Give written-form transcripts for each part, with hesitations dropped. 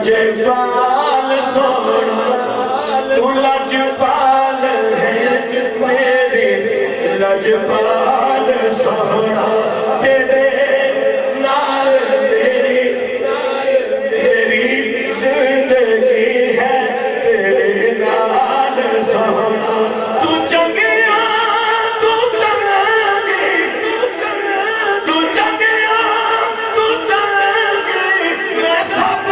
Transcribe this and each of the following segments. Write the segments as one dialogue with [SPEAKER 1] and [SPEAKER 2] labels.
[SPEAKER 1] لجپال سونا تو لجپال ہے میرے لجپال سونا تیرے نال میری زندگی ہے تیرے نال سونا تو چنگیا تو چنگی تو چنگیا تو چنگی میں سب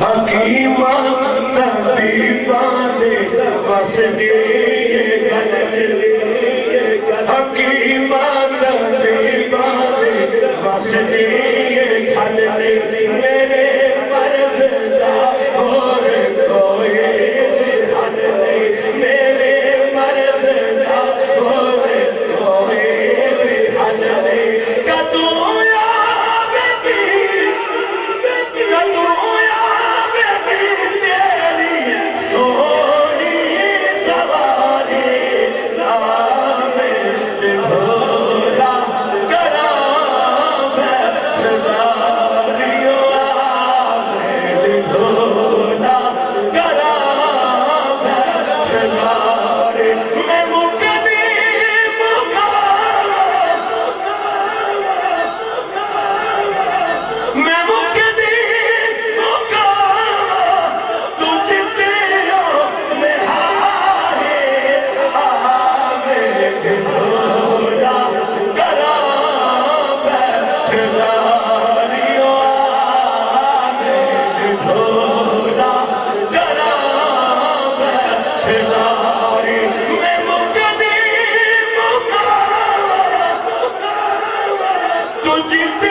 [SPEAKER 1] حکیمہ طبیبہ دے بس دیئے گھن حکیمہ طبیبہ دے بس دیئے گھن میرے مرض دا اور کوئی حل نہیں میرے مرض دا اور کوئی حل نہیں کدوں تجھ